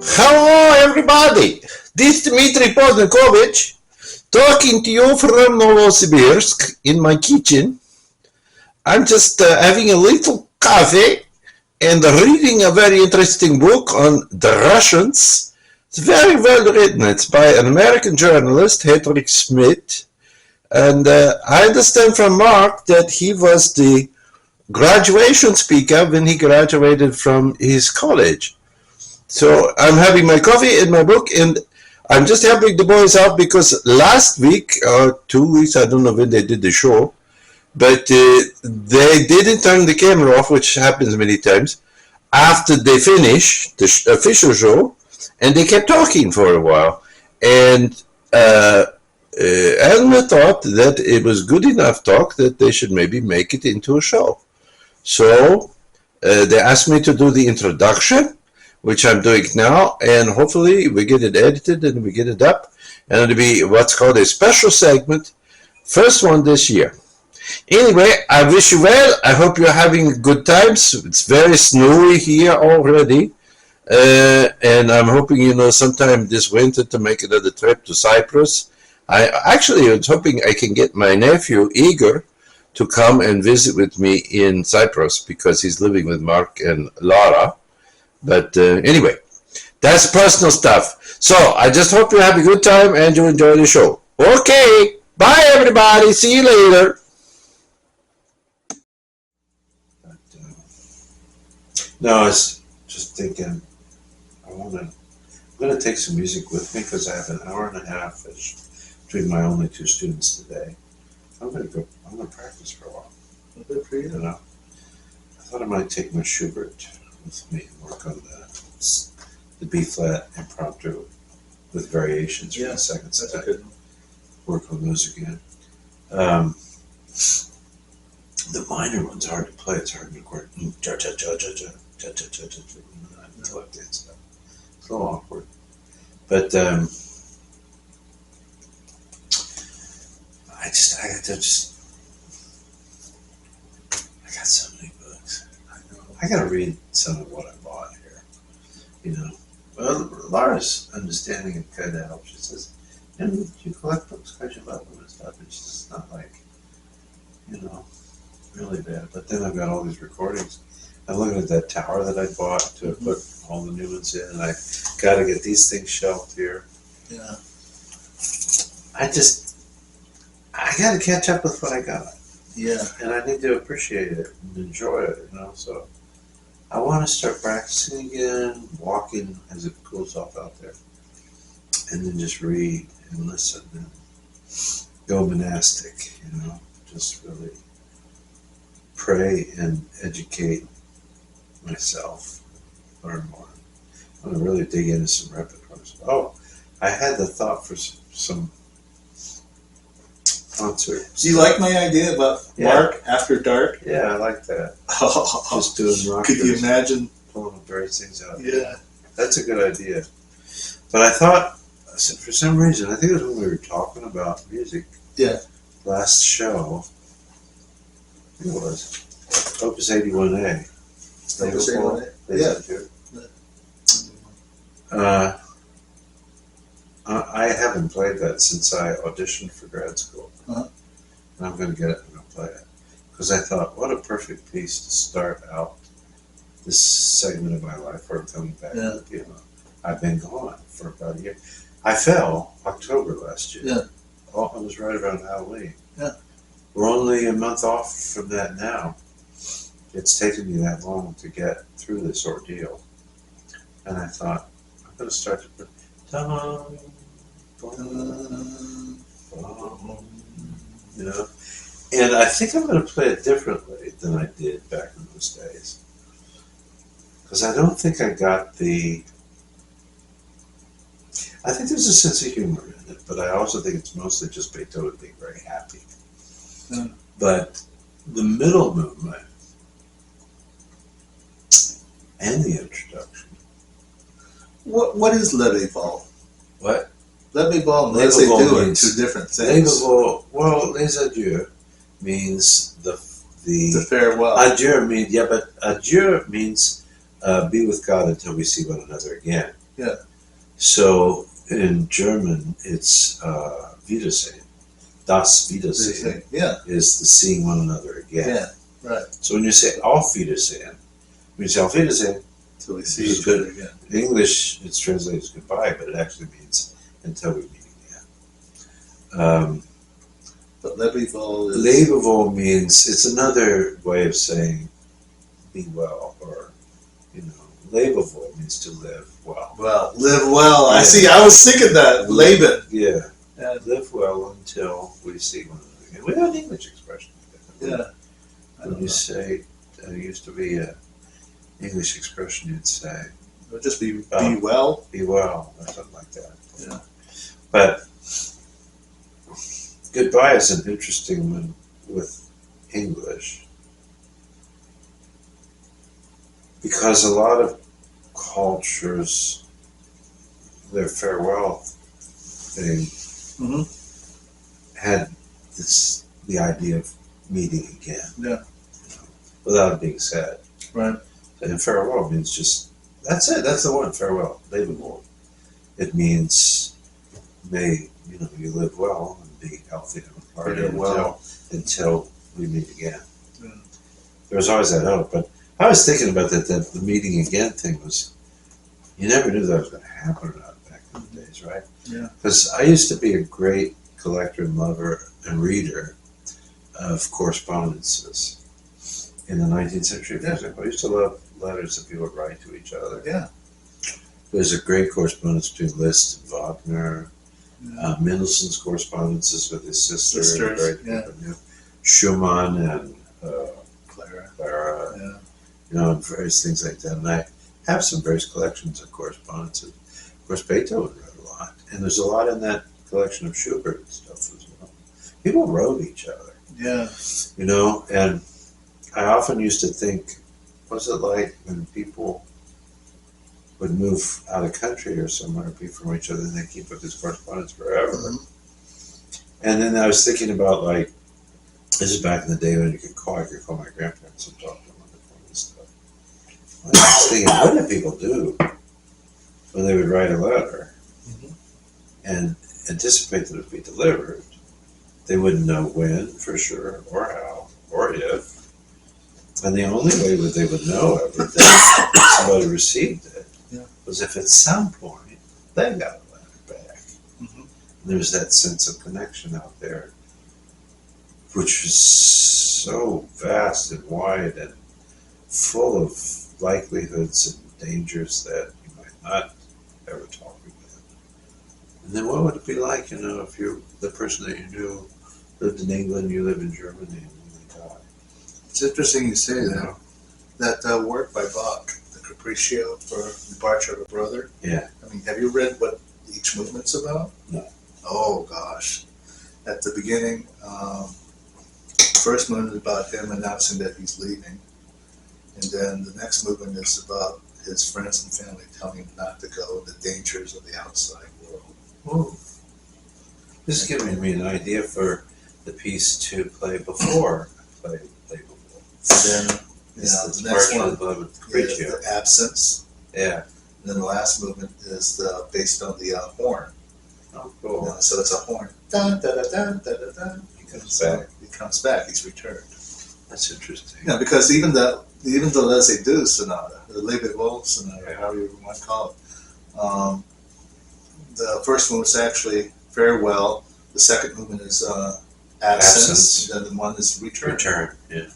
Hello, everybody. This is Dmitri talking to you from Novosibirsk in my kitchen. I'm just having a little coffee and reading a very interesting book on the Russians. It's very well written. It's by an American journalist, Hedrick Smith. And I understand from Marc that he was the graduation speaker when he graduated from his college. So I'm having my coffee and my book, and I'm just helping the boys out because last week or 2 weeks, I don't know when they did the show, but they didn't turn the camera off, which happens many times, after they finish the official show, and they kept talking for a while. And Elmer thought that it was good enough talk that they should maybe make it into a show. So they asked me to do the introduction, which I'm doing now, and hopefully we get it edited and we get it up, and it'll be what's called a special segment, first one this year. Anyway, I wish you well. I hope you're having good times. It's very snowy here already, and I'm hoping, sometime this winter to make another trip to Cyprus. I actually was hoping I can get my nephew, Igor, to come and visit with me in Cyprus because he's living with Marc and Laura. But anyway, that's personal stuff. So I just hope you have a good time and you enjoy the show. Okay, bye everybody. See you later. No, I was just thinking, I'm going to take some music with me because I have an hour and a half between my only two students today. I'm going to practice for a while. Good for you. I thought I might take my Schubert with me and work on the B flat impromptu with variations for the second set. Work on those again. The minor one's hard to play. It's hard to record. It's a little awkward. But I got so many books. I gotta read some of what I bought here. Well, Laura's understanding it kind of helps. She says, you collect books because you love them and stuff. It's just not like, really bad. But then I've got all these recordings. I'm looking at that tower that I bought to put all the new ones in, and I gotta get these things shelved here. Yeah. I gotta catch up with what I got. Yeah. And I need to appreciate it and enjoy it, so I want to start practicing again, walking as it cools off out there, and then just read and listen and go monastic, just really pray and educate myself, learn more. I'm going to really dig into some repertoires. Oh, I had the thought for some concert. Do you like my idea about Marc after dark? Yeah, I like that. Just doing rock. Could you imagine pulling various things out? Yeah, that's a good idea. But I thought, for some reason, I think it was when we were talking about music. Yeah. Last show. I think it was Opus 81A. Opus 81A. Yeah. I haven't played that since I auditioned for grad school. And I'm going to get it and go play it. Because I thought, what a perfect piece to start out this segment of my life where I'm coming back to the piano. I've been gone for about a year. I fell October last year. Yeah. Oh, I was right around Halloween. Yeah. We're only a month off from that now. It's taken me that long to get through this ordeal. And I thought, I'm going to start to put and I think I'm going to play it differently than I did back in those days. Because I don't think I got I think there's a sense of humor in it, but I also think it's mostly just Beethoven being very happy. But the middle movement and the introduction. What is Levee Ball? What? Levee Ball and Laissez Do are two different things. Les Adieux means the farewell. Adieu means, but adieu means be with God until we see one another again. Yeah. So in German, it's Wiedersehen. Das Wiedersehen is the seeing one another again. Yeah, right. So when you say Auf Wiedersehen, when you say Auf Wiedersehen, until we see each other again. In English, it's translated as goodbye, but it actually means until we meet again. But Lebewohl is... Lebewohl means, it's another way of saying be well, or, you know, Lebewohl means to live well. Well, live well. I see. I was thinking that. Leben. Yeah. Live well until we see one another again. We have an English expression. Yeah. When you say, there used to be an English expression, you'd say, it would just be well. Be well, or something like that. Yeah. But goodbye is an interesting one with English, because a lot of cultures, their farewell thing had the idea of meeting again. Yeah. Without it being said. Right. And farewell means just, that's it, that's the one, farewell, Lebewohl. It means, may, you know, you live well and be healthy and hearty until we meet again. Yeah. There's always that hope, but I was thinking about that the meeting again thing was, you never knew that was going to happen or not back in the days, right? Yeah. Because I used to be a great collector and lover and reader of correspondences in the 19th century. For example, I used to love letters that people would write to each other. Yeah. There's a great correspondence between Liszt and Wagner. Mendelssohn's correspondences with his sister. Schumann and Clara. Yeah. You know, and various things like that. And I have some various collections of correspondences. Of course, Beethoven wrote a lot. And there's a lot in that collection of Schubert and stuff as well. People wrote each other. Yeah. You know, and I often used to think, what's it like when people would move out of country or somewhere, be from each other, and they keep up this correspondence forever. And then I was thinking about, like, this is back in the day when you could call my grandparents and talk to them on the phone and stuff. I was thinking, what did people do when they would write a letter and anticipate that it would be delivered? They wouldn't know when, for sure, or how, or if. And the only way that they would know that somebody received it was if at some point they got a letter back. There's that sense of connection out there, which is so vast and wide and full of likelihoods and dangers that you might not ever talk again. And then what would it be like, you know, if the person that you knew lived in England, you live in Germany, and they died? It's interesting you say that. That work by Bach, the Capriccio for Departure of a Brother. Yeah. I mean, have you read what each movement's about? No. Oh, gosh. At the beginning, first movement is about him announcing that he's leaving. And then the next movement is about his friends and family telling him not to go, the dangers of the outside world. Whoa. This is giving me an idea for the piece to play before I play Lebewohl. And then, the next one is the absence. Yeah. And then the last movement is based on the horn. Oh, cool. So it's a horn. Dun, dun, dun, dun, dun, dun. He comes back. He comes back. He's returned. That's interesting. Yeah, because even the Les Deux sonata, the Lebewohl sonata, however you want to call it, the first one was actually farewell. The second movement is absence. And then the one is return. Return, yeah.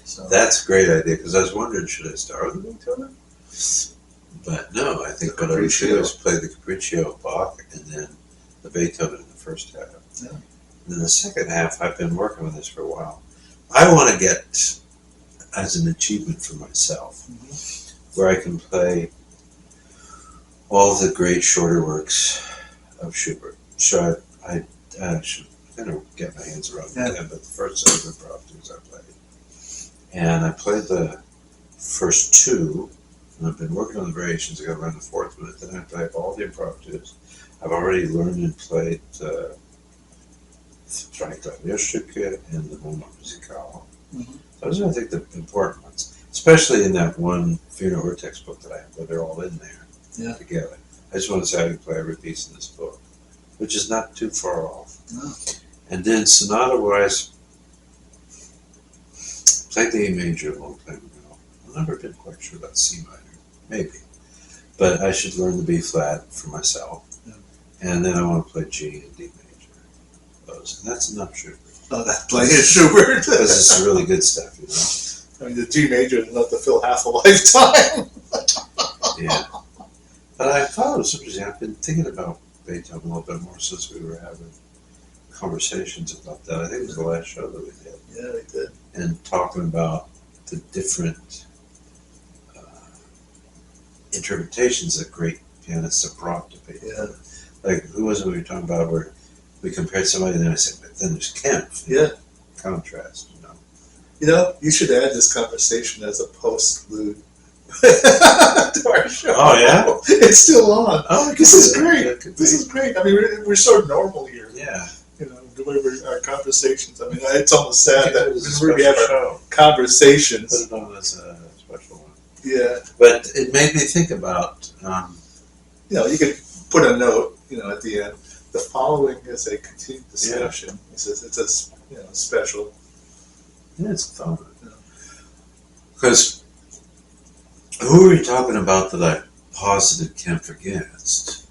So that's a great idea, because I was wondering, should I start with the Beethoven? But no, I think what I would do is play the Capriccio of Bach and then the Beethoven in the first half. Yeah. And then the second half, I've been working on this for a while. I want to get, as an achievement for myself, where I can play all the great shorter works of Schubert. So I should kind of get my hands around them, but the first set of impromptus I played. And I played the first two, and I've been working on the variations. I got around the fourth minute, then I played all the impromptus. I've already learned and played Streichklavierstücke and the Moment Musical. Those are, I think, the important ones, especially in that one Wiener Ohr textbook that I have, where they're all in there together. I just want to say I can play every piece in this book, which is not too far off. No. And then sonata-wise, played the A major a long time ago. I've never been quite sure about C minor, maybe. But I should learn the B flat for myself. Yeah. And then I want to play G and D major. Those. And that's enough Schubert. Oh, that playing Schubert. Because it's really good stuff, you know. I mean, the G major is enough to fill half a lifetime. Yeah. But I thought it was interesting. I've been thinking about Beethoven a little bit more since we were having conversations about that. I think it was the last show that we did. Yeah, we did. And talking about the different interpretations that great pianists have brought to Beethoven. Yeah. Like, who was it we were talking about where we compared somebody and then I said, but then there's Kempf. Yeah. Contrast, you know. You know, you should add this conversation as a postlude to our show. Oh, yeah? It's still on. Oh, This is great. This is great. I mean, we're so normal here. Yeah. You know, the way our conversations. I mean, it's almost sad that It we have our show. conversations. Put it on as a special one. Yeah. But it made me think about, You know, you could put a note, you know, at the end. The following is a continued discussion. Yeah. It says it's a, you know, special. yeah, it's fun. Yeah. Because who are you talking about that I posited Kempf against?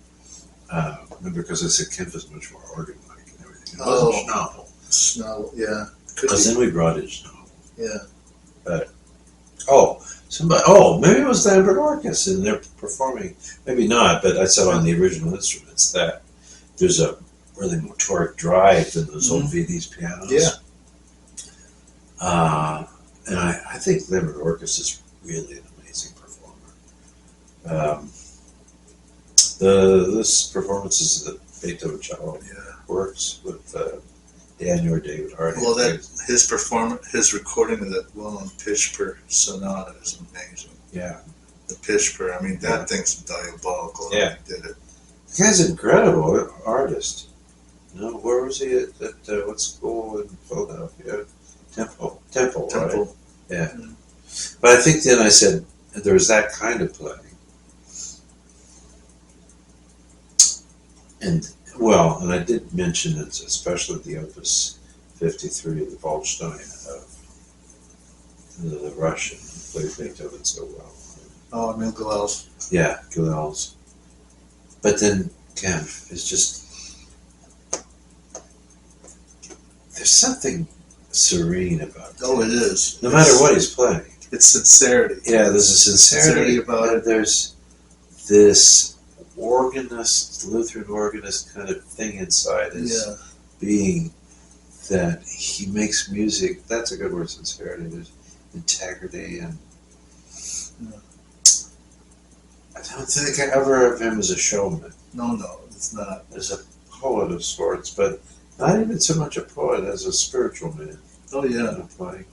Because I said Kempf is much more organ-like and everything. It wasn't Schnabel. Snow, yeah. Could Because be. then we brought in Schnabel. Yeah. But, maybe it was the Lambert Orchestra and they're performing, maybe not, but I said on the original instruments that there's a really motoric drive in those old Viennese pianos. Yeah. And I think Lambert Orchestra is really an amazing performer. This performance is the Beethoven cello works with Daniel or David Harding. Well, his recording of that well-known pitch per sonata is amazing. Yeah. The pitch per, I mean, that thing's diabolical. Yeah. He did it. The guy's an incredible artist. You know, where was he at what school in Philadelphia? Temple, right? Yeah. Mm. But I think then I said there was that kind of playing. And I did mention it, especially the Opus 53, the Waldstein of the Russian who played Beethoven so well. Oh, Emil Gilels. Yeah, Gilels. But then Kempf is just, there's something serene about it. Oh, it is. No matter what he's playing. It's sincerity. Yeah, there's a sincerity about it. There's this Lutheran organist kind of thing inside his being that he makes music. That's a good word, sincerity. There's integrity, and I don't think I ever of him as a showman. No, it's not. As a poet of sorts, but not even so much a poet as a spiritual man. Oh, yeah. Playing.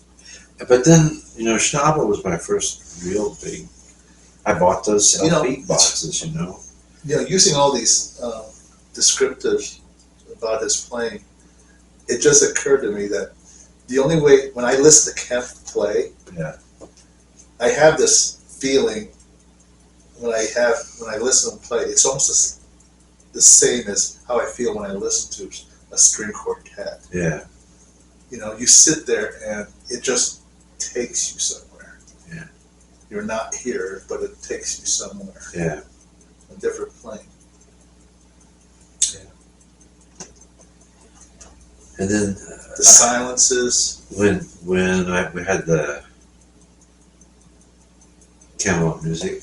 But then, Schnabel was my first real big. I bought those LP boxes, Yeah, using all these descriptives about his playing, it just occurred to me that the only way, when I listen to Kempf play, I have this feeling when I listen to him play, it's almost the same as how I feel when I listen to a string quartet. Yeah. You sit there and it just takes you somewhere. Yeah. You're not here, but it takes you somewhere. Yeah. A different plane. Yeah. And then the silences. When we had the Camelot music,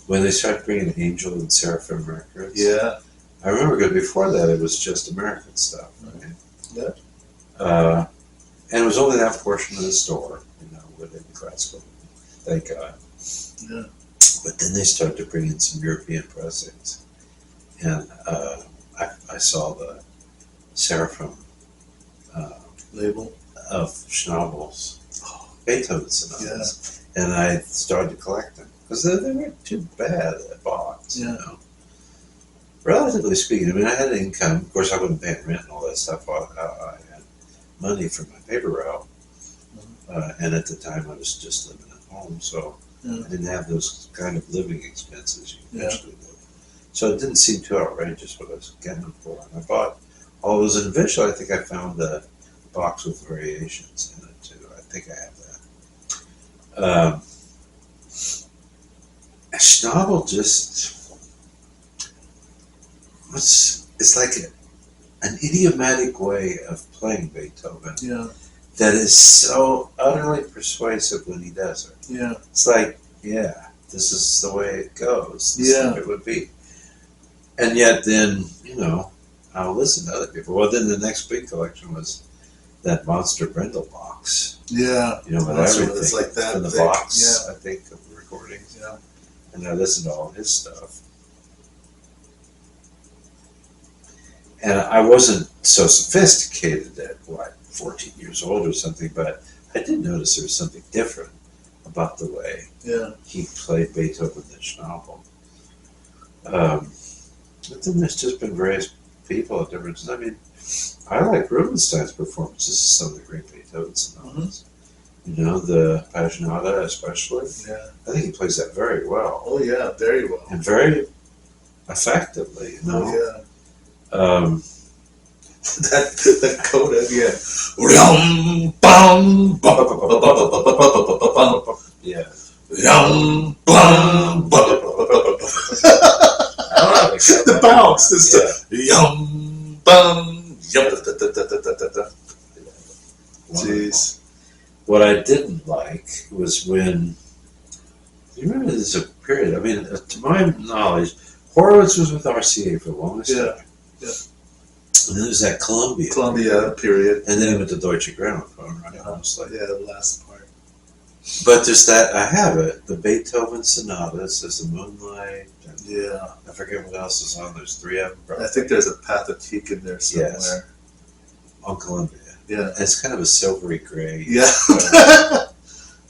when they started bringing Angel and Seraphim records. Yeah. I remember because before that it was just American stuff, right? Yeah. And it was only that portion of the store, within classical. Thank God. Yeah. But then they started to bring in some European pressings, and I saw the Seraphim label of Schnabel's Beethoven sonatas, Yeah. and I started to collect them because they weren't too bad at box. Yeah. Relatively speaking, I mean, I had an income. Of course, I wasn't paying rent and all that stuff. I had money from my paper route, and at the time I was just living at home, so I didn't have those kind of living expenses you Yeah. usually do. So it didn't seem too outrageous what I was getting them for. And I bought all those, and eventually I think I found the box with variations in it too. I think I have that. Schnabel just, it's like an idiomatic way of playing Beethoven Yeah. that is so utterly persuasive when he does it. Yeah. It's like, yeah, this is the way it goes. This is Yeah. what it would be. And yet then, I'll listen to other people. Well, then the next big collection was that Monster Brindle box. Yeah. With Monster, everything. it's like that in the thick. box, Yeah. I think, of the recordings. Yeah. And I listened to all his stuff. And I wasn't so sophisticated at, 14 years old or something, but I did notice there was something different about the way he played Beethoven than Schnabel. But then there's just been various people at different. I mean, I like Rubinstein's performances of some of the great Beethoven sonatas. The Paginata especially. Yeah. I think he plays that very well. Oh yeah, very well. And very effectively, Oh yeah. that coda, yeah. Yeah. The bounce is the yum bum yum da da da da da da da. Jeez. What I didn't like was when, you remember there's a period, I mean, to my knowledge, Horowitz was with RCA for the longest time. Yeah. And then there's that Columbia period. And then he went to Deutsche Grammophon, right? Honestly. Yeah, the last part. But there's that, I have it, the Beethoven sonatas, there's the Moonlight, and Yeah. I forget what else is on, there's 3 of them. Probably. I think there's a Pathétique in there somewhere. Yes. On Columbia. Yeah. And it's kind of a silvery gray. Yeah.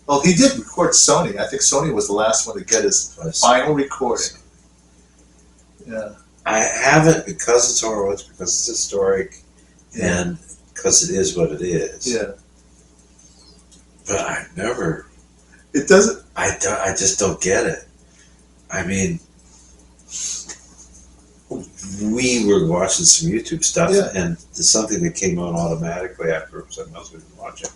Well, he did record Sony. I think Sony was the last one to get his final recording. Yeah. I have it because it's Horowitz, because it's historic, and because it is what it is. Yeah. But I never. It doesn't. I just don't get it. I mean, we were watching some YouTube stuff, and something that came on automatically after something else we were watching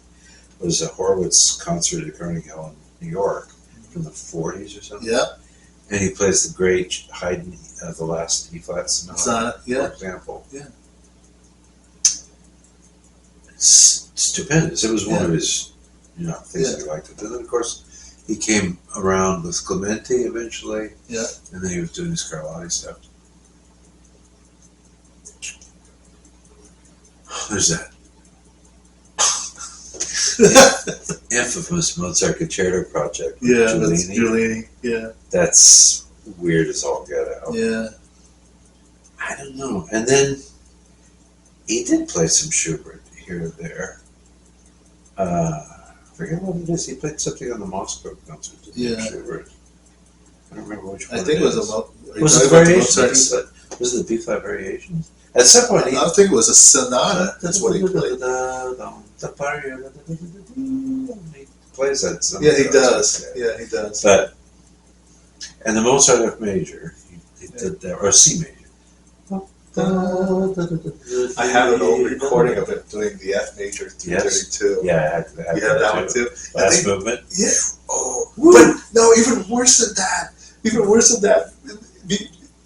was a Horowitz concert at Carnegie Hall in New York from the 40s or something. Yeah. And he plays the great Haydn, the last E-flat sonata, for example. Yeah. It's stupendous. It was one of his, things that he liked. And then, of course, he came around with Clementi eventually. Yeah. And then he was doing his Scarlatti stuff. There's that infamous Mozart Concerto project. Yeah, that's Giulini. Yeah. That's weird as all get out. Yeah. I don't know. And then he did play some Schubert here and there. I forget what it is. He played something on the Moscow concert. Schubert. I don't remember which one. I think it was was it the variations? Was it the B-flat variations? At some point, I think it was a sonata. That's what he played. He plays that. Yeah, he does. Yeah, he does. But and the Mozart F major, he did that, or C major. I have an old recording of it doing the F major 332. Yeah, I have you have that one too. Last movement. Yeah. Oh, but no, even worse than that. Even worse than that.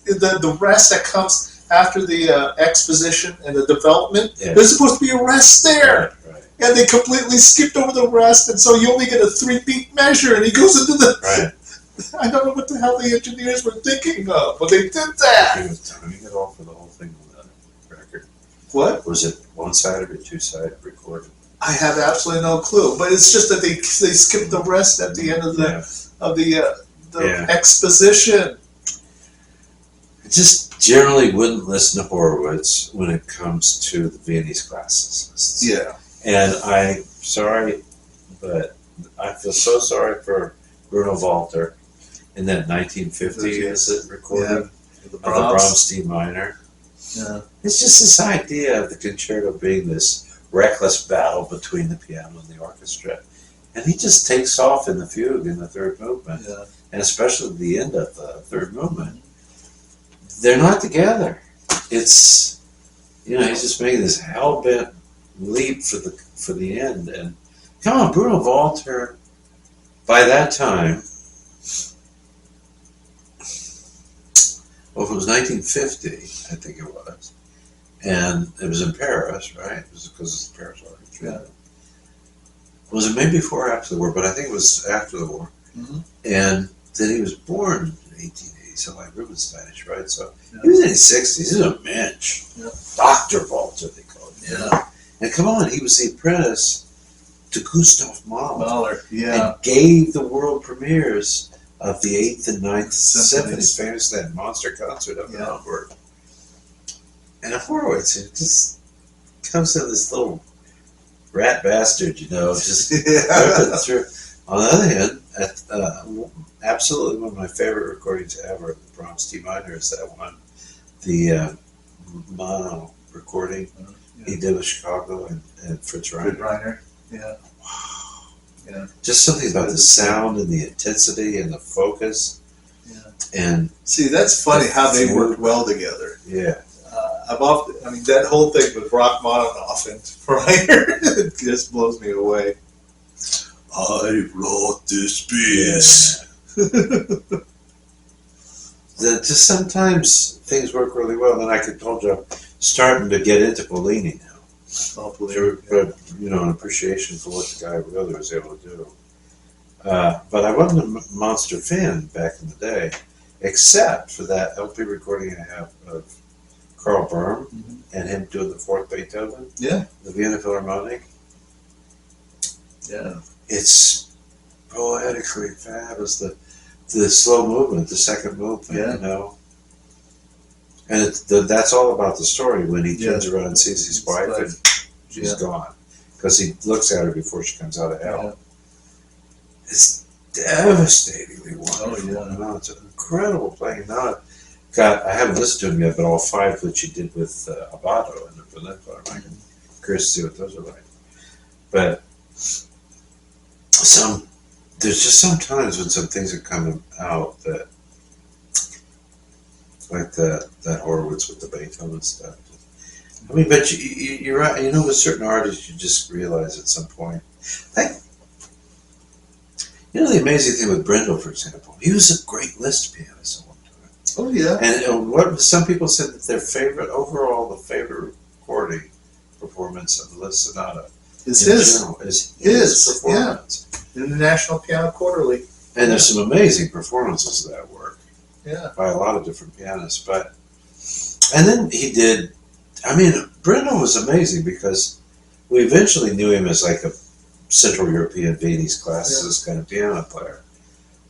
The rest that comes after the exposition and the development, there's supposed to be a rest there. Right. And they completely skipped over the rest, and so you only get a 3-beat measure, and he goes into the... Right. I don't know what the hell the engineers were thinking of, but they did that. He was timing it all for the whole thing on the record. What? Was it one-sided or two-sided recorded? I have absolutely no clue, but it's just that they skipped the rest at the end of the exposition. Just generally wouldn't listen to Horowitz when it comes to the Viennese classicists. Yeah. And I'm sorry, but I feel so sorry for Bruno Walter in that 1950 recording of the Brahms D minor. Yeah. It's just this idea of the concerto being this reckless battle between the piano and the orchestra. and he just takes off in the fugue in the third movement, Yeah. and especially the end of the third movement. They're not together. It's, he's just making this hell bent leap for the end. And come on, Bruno Walter. By that time, well, if it was 1950, I think it was, and it was in Paris, right? It was because it's the Paris Orchestra. Yeah. Was it maybe before or after the war? But I think it was after the war. Mm-hmm. And then he was born in 1880, so like Rubensteinish, right? So Yeah. he was in his 60s. He's a mensch. Yeah. Dr. Walter, they call him. Yeah. And come on, he was the apprentice to Gustav Mahler. Mahler. Yeah. And gave the world premieres of the 8th and 9th Symphonies. Symphonies, famously that monster concert up in Yeah. Hamburg. And Horowitz, it just comes in this little rat bastard, just ripping through. On the other hand, absolutely one of my favorite recordings ever, the Brahms D minor, is that one, the mono recording he did with Chicago and Fritz Good Reiner. Reiner. Yeah. Wow. Yeah. Just something about the sound and the intensity and the focus. Yeah. And See, that's funny how they worked well together. yeah. That whole thing with Rachmaninoff and Reiner, it just blows me away. I wrote this piece. Just sometimes things work really well, and I told you I'm starting to get into Bellini now. But an appreciation for what the guy really was able to do. But I wasn't a monster fan back in the day, except for that LP recording I have of Carl Böhm and him doing the fourth Beethoven, Yeah. the Vienna Philharmonic. Yeah. It's poetically fabulous. The slow movement, the second movement, And that's all about the story when he turns around and sees his wife and she's gone. Because he looks at her before she comes out of hell. Yeah. It's devastatingly wonderful. Oh, yeah. It's an incredible playing. I haven't listened to him yet, but all five which he did with Abato and the Berlin Philharmonic. I'm curious to see what those are like. But there's just some times when some things are coming out that, like that Horowitz with the Beethoven stuff. I mean, but you're right. With certain artists, you just realize at some point. The amazing thing with Brendel, for example, he was a great Liszt pianist at one time. Oh, yeah. And what some people said that the favorite recording performance of the Liszt Sonata It's in his. general is his performance. In the National Piano Quarterly. And there's some amazing performances of that work. Yeah. By a lot of different pianists. And then he did, Brendel was amazing because we eventually knew him as like a Central European Viennese classicist kind of piano player.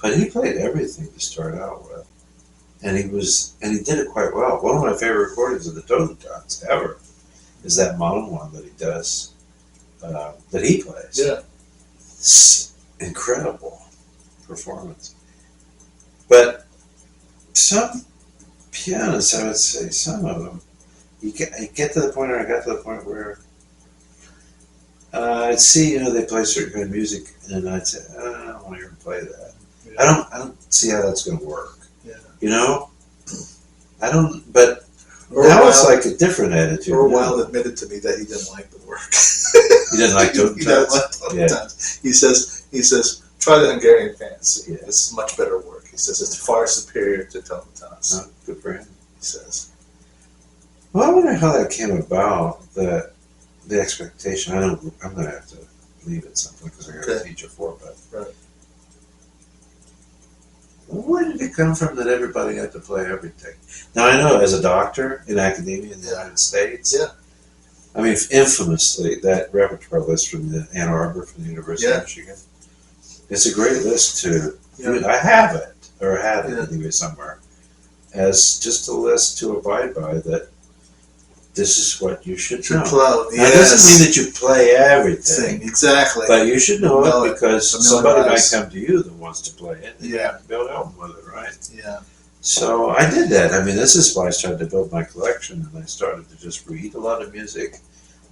But he played everything to start out with. And he did it quite well. One of my favorite recordings of the Totentanz ever is that mono one that he does, that he plays. Yeah. It's incredible performance. But some pianists, I would say, some of them, you get to the point, or I got to the point where I'd see, they play certain kind of music, and I'd say, I don't want to hear them play that. Yeah. I don't see how that's going to work. Yeah. I don't, but now it's like a different attitude. Orwell admitted to me that he didn't like the work. He didn't like Totentanz? He doesn't like Totentanz. He says, try the Hungarian fantasy. It's much better work. He says, it's far superior to Totentanz. No, good for him. He says. Well, I wonder how that came about, the expectation. I'm going to have to leave at some point because I got to teach at 4, but. Right. Where did it come from that everybody had to play everything? Now, I know as a doctor in academia in the United States, infamously, that repertoire list from the Ann Arbor, from the University of Michigan, it's a great list to, I have it, or had it anyway somewhere, as just a list to abide by that this is what you should know. Now, it doesn't mean that you play everything. Exactly. But you should know it because somebody might come to you that wants to play it. And you have to be able to help them with it, right? Yeah. So I did that. This is why I started to build my collection, and I started to just read a lot of music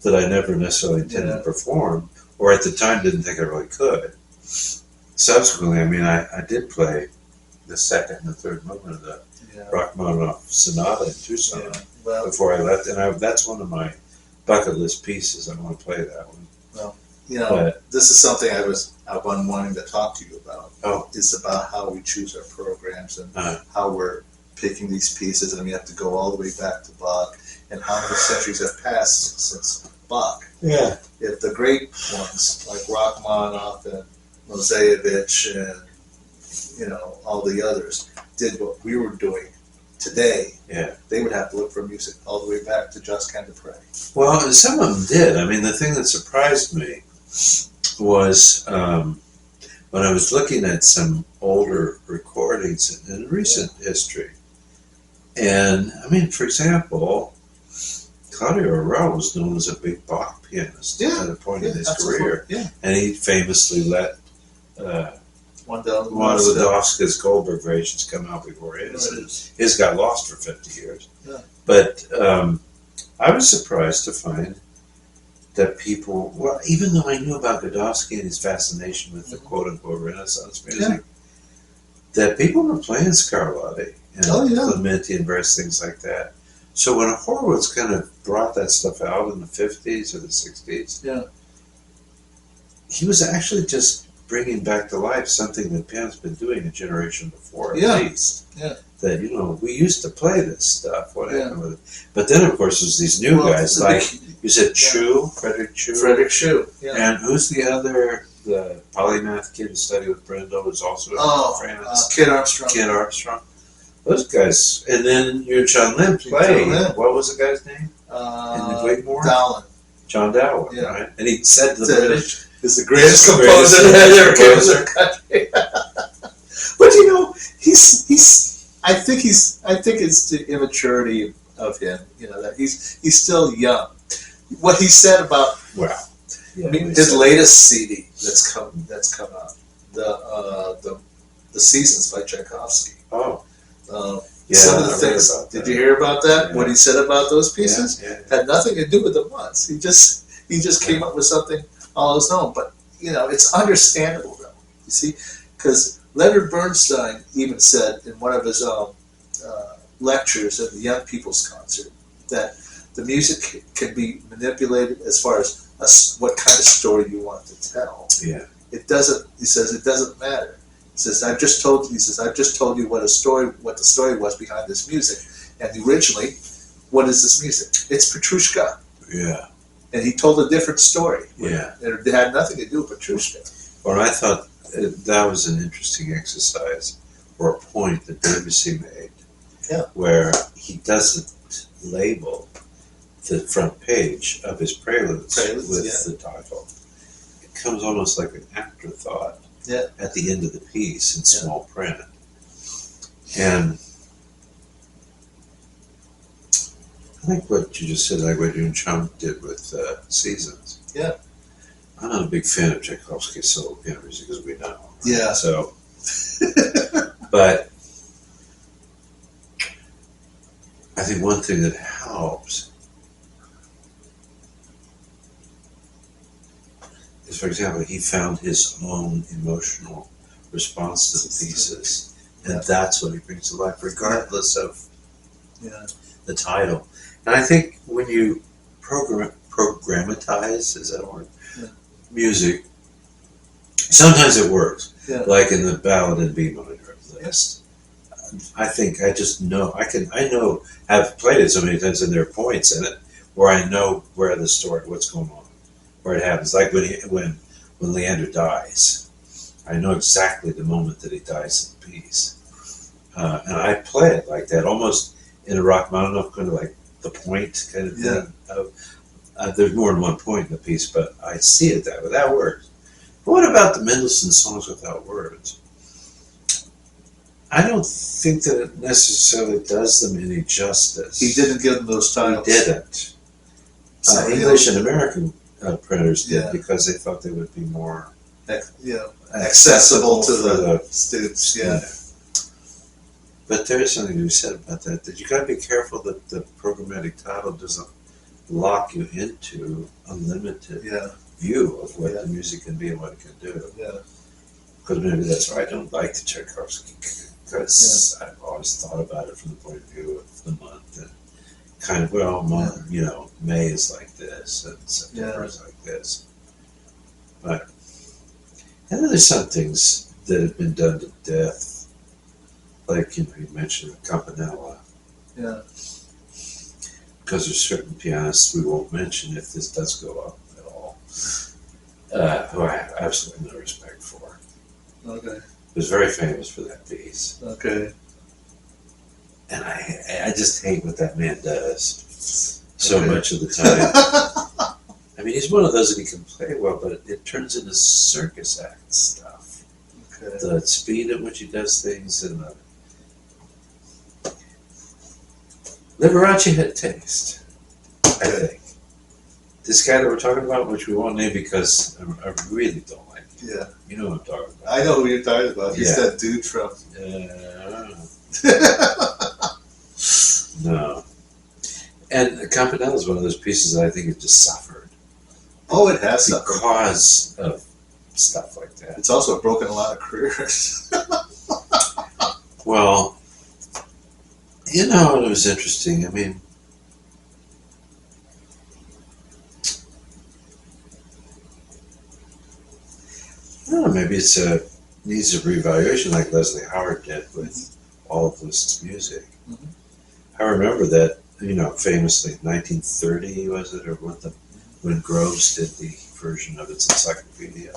that I never necessarily intended to perform, or at the time didn't think I really could. Subsequently, I mean, I did play the second and the third movement of the Yeah. Rachmaninoff Sonata in Tucson Yeah. Well, before I left, and that's one of my bucket list pieces. I want to play that one. you know, But- this is something I've been wanting to talk to you about. Oh. Is about how we choose our programs and Uh-huh. how we're picking these pieces, and we have to go all the way back to Bach, and how many centuries have passed since Bach. Yeah. If the great ones like Rachmaninoff and Moseyevich and all the others did what we were doing today, Yeah. they would have to look for music all the way back to Just Kind of Pray. Well, and some of them did. I mean, the thing that surprised me was when I was looking at some older recordings in recent history. And, I mean, for example, Claudio Arrau was known as a big Bach pianist at a point in his career. Yeah. And he famously let One of Wondowski's Goldberg variations come out before his. His got lost for 50 years. Yeah. But I was surprised to find that people, well, even though I knew about Godowsky and his fascination with the quote-unquote Renaissance music, that people were playing Scarlatti and Clementi and various things like that. So when Horowitz kind of brought that stuff out in the 50s or the 60s, he was actually just bringing back to life something that piano's been doing a generation before, at least. Yeah. That, we used to play this stuff, what happened with it. But then, of course, there's these new guys, like, you said Chu, Frederick Chu? Frederick Chu, And who's the other, the polymath kid who studied with Brendel, who's also in France? Kid Armstrong. Kid Armstrong. Those guys. And then you and John Lynn played. What was the guy's name? In the Wigmore? Dowland. John Dowland, right? And he said to the British, is the greatest composer that ever came to their country. But I think it's the immaturity of him. That he's still young. What he said about his latest CD that's come out, the Seasons by Tchaikovsky. Some of the things. Did you hear about that? Yeah. What he said about those pieces had nothing to do with the months. He just came up with something all his own. But it's understandable though. You see, because Leonard Bernstein even said in one of his lectures at the Young People's Concert that the music can be manipulated as far as what kind of story you want to tell. Yeah. It doesn't. He says it doesn't matter. He says I've just told you what the story was behind this music, and originally, what is this music? It's Petrushka. Yeah. And he told a different story. Yeah. It had nothing to do with Petrushka. Well, I thought that was an interesting exercise or a point that Debussy made. Yeah. Where he doesn't label the front page of his preludes with the title. It comes almost like an afterthought at the end of the piece in small print. And I think what you just said, like what you and Chum did with Seasons. Yeah. I'm not a big fan of Tchaikovsky's solo piano music, as we know. Right? Yeah. So, but I think one thing that helps is, for example, he found his own emotional response to the pieces, and that's what he brings to life, regardless of the title. And I think when you programmatize, is that a word? Music, sometimes it works. Yeah. Like in the Ballad in B minor list. I think I just know I've played it so many times, and there are points in it where I know where the story, what's going on, where it happens. Like when Leander dies, I know exactly the moment that he dies in the piece, and I play it like that, almost in a Rachmaninoff kind of like the point kind of thing. There's more than one point in the piece, but I see it that way. That works. But what about the Mendelssohn songs without words? I don't think that it necessarily does them any justice. He didn't give them those titles. He didn't. English and American printers did because they thought they would be more accessible to the students. Yeah. But there is something to be said about that. That you got to be careful that the programmatic title doesn't lock you into unlimited view of what Yeah. the music can be and what it can do. Yeah. Because maybe that's why I don't like the Tchaikovsky, because I've always thought about it from the point of view of the month and kind of, well, you know, May is like this and September is like this. But, and then there's some things that have been done to death, like, you know, you mentioned the Campanella. Yeah. Because there's certain pianists we won't mention if this does go up at all, who I have absolutely no respect for. Okay. He was very famous for that piece. Okay. And I just hate what that man does so much of the time. I mean, he's one of those that he can play well, but it turns into circus act stuff. Okay. The speed at which he does things and the Liberace had taste, I think. This guy that we're talking about, which we won't name because I really don't like him. Yeah. You know what I'm talking about. I know who you're talking about. He's Yeah. that dude from. No. And the Campanella is one of those pieces that I think it just suffered Oh, it has suffered. because of stuff like that. It's also broken a lot of careers. Well, you know, it was interesting. I mean, I don't know, maybe it's needs a reevaluation like Leslie Howard did with all of Liszt's music. Mhm. I remember that, you know, famously 1930, was it, or when Groves did the version of its encyclopedia,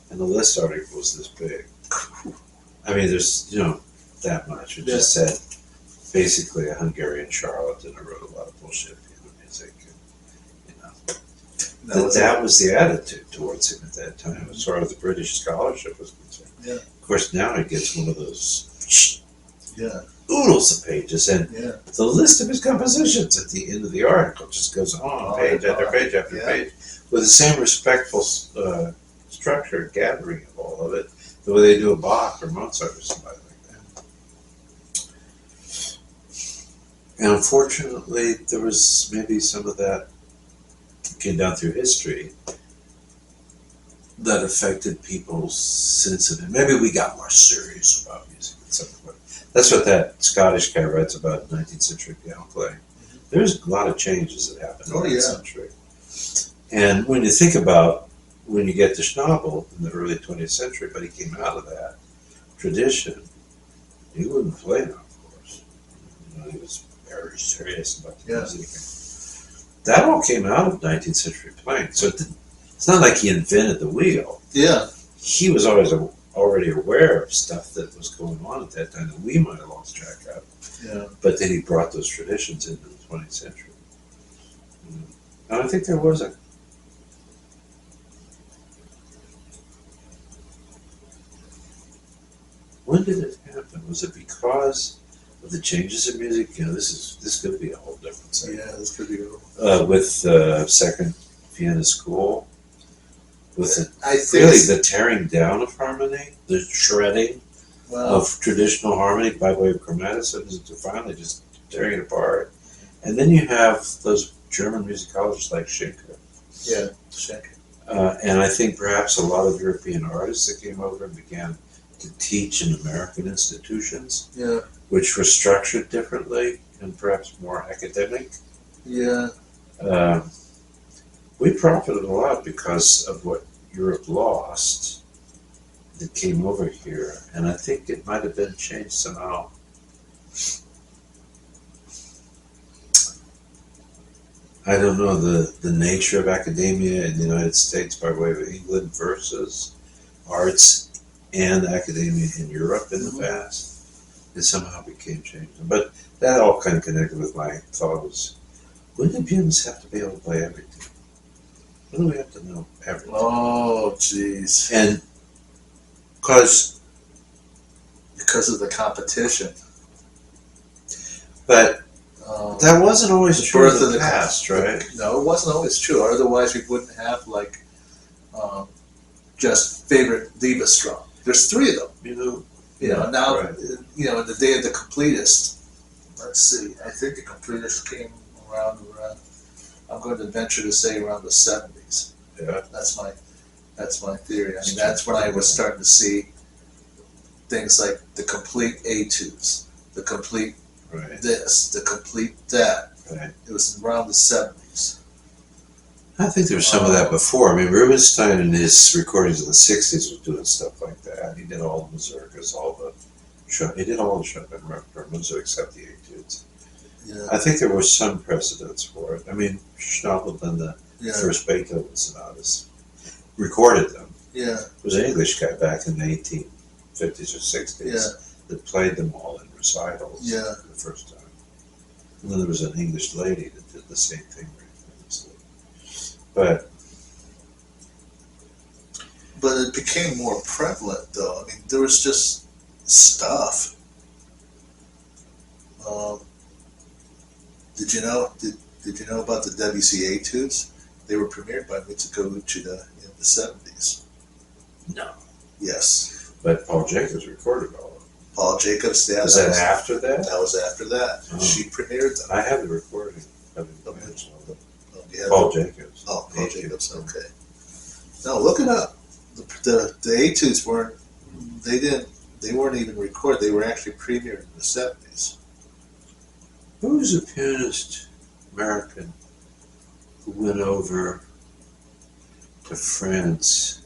and the Liszt article was this big. I mean, there's, you know, that much. It just said basically a Hungarian charlatan who wrote a lot of bullshit piano music. And, you know, that was the attitude towards him at that time, as far as the British scholarship was concerned. Yeah. Of course, now he gets one of those oodles of pages, and the list of his compositions at the end of the article just goes on page after page after page with the same respectful structure, gathering of all of it, the way they do a Bach or Mozart or somebody like that. And unfortunately, there was maybe some of that came down through history that affected people's sense of it. Maybe we got more serious about music at some point. That's what that Scottish guy writes about 19th century piano playing. There's a lot of changes that happened in that century. And when you think about when you get to Schnabel in the early 20th century, but he came out of that tradition, he wouldn't play now, of course. You know, he was very serious about the music. That all came out of 19th century playing. So it's not like he invented the wheel. Yeah. He was always already aware of stuff that was going on at that time that we might have lost track of. Yeah. But then he brought those traditions into the 20th century. And I think there was a... When did it happen? Was it because of the changes in music? You know, this could be a whole different thing. Yeah, this could be with Second Vienna School, with the tearing down of harmony, the shredding of traditional harmony by way of chromaticism, to finally just tearing it apart. And then you have those German musicologists like Schenker. Yeah, Schenker. And I think perhaps a lot of European artists that came over and began to teach in American institutions, which were structured differently and perhaps more academic. Yeah. We profited a lot because of what Europe lost that came over here, and I think it might have been changed somehow. I don't know the nature of academia in the United States by way of England versus arts and academia in Europe in the past. It somehow became changed. But that all kind of connected with my thought was, when do pianists have to be able to play everything? When do we have to know everything? Oh, jeez. And because of the competition. But that wasn't always true in the past, right? No, it wasn't always true. Otherwise, we wouldn't have like just favorite diva strum. There's three of them. Now, you know, in the day of the completist, let's see, I think the completist came around, I'm going to venture to say around the 70s. Yeah. That's my theory. I mean, that's when I was starting to see things like the complete etudes, the complete Right. this, the complete that. Right. It was around the 70s. I think there was some of that before. I mean, Rubinstein in his recordings in the 60s was doing stuff like that. He did all the mazurkas, he did all the Chopin repertoires except the etudes. Yeah. I think there was some precedence for it. I mean, Schnabel done the Yeah. first Beethoven sonatas, recorded them. Yeah. There was an English guy back in the 1850s or 60s Yeah. that played them all in recitals Yeah. for the first time. And then there was an English lady that did the same thing very famously. But it became more prevalent, though. I mean, there was just stuff. Did you know? Did you know about the WC etudes? They were premiered by Mitsuko Uchida in the 70s. no. Yes. But Paul Jacobs recorded all of them. Paul Jacobs. Yeah, Was that after that? that was after that. Oh. She premiered them. I have the recording of it. Oh, yeah, Paul Jacobs. Oh, Paul Jacobs. Okay. No, look it up. The etudes weren't. They weren't even recorded. They were actually premiered in the 70s. Who was a pianist, American, who went over to France?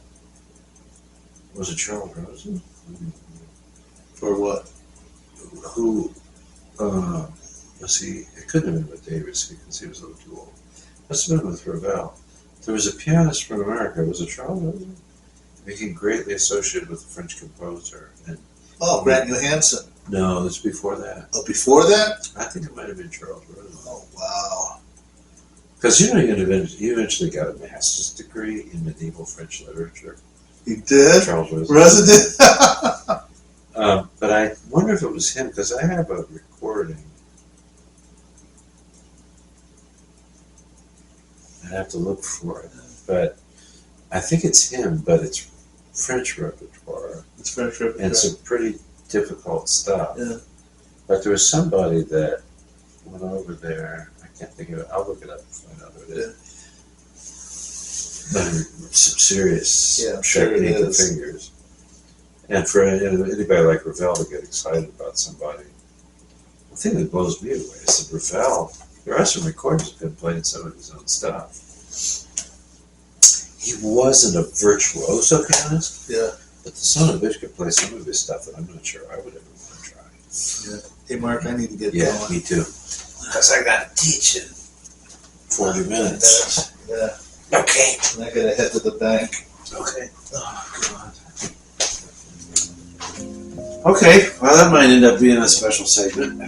Was it Charles Rosen? For what? Who, was he? It couldn't have been with Davis because he was a little too old. Must have been with Ravel. There was a pianist from America. Was it Charles Rosen? Became greatly associated with a French composer. And Oh, Grant Johansson. no, it was before that. Oh, before that? I think it might have been Charles Rosen. Oh, wow. Because he eventually got a master's degree in medieval French literature. He did? Charles Rosen. Rosen did? But I wonder if it was him because I have a recording. I'd have to look for it, but I think it's him. But it's French repertoire, It's French repertoire. and some pretty difficult stuff. Yeah. But there was somebody that went over there. I can't think of it. I'll look it up and find out who it is. But some serious Yeah, I'm sure it technique and is. fingers. And for anybody like Ravel to get excited about somebody, the thing that blows me away is that Ravel, there are some recordings of him playing some of his own stuff. He wasn't a virtuoso pianist, Yeah. but the son of a bitch could play some of his stuff that I'm not sure I would ever want to try. Yeah. Hey, Mark, I need to get Yeah, going. me too. Because I got to teach in 40 minutes. Yeah. Okay. And I gotta head to the bank. Okay. Oh, God. Okay, well, that might end up being a special segment.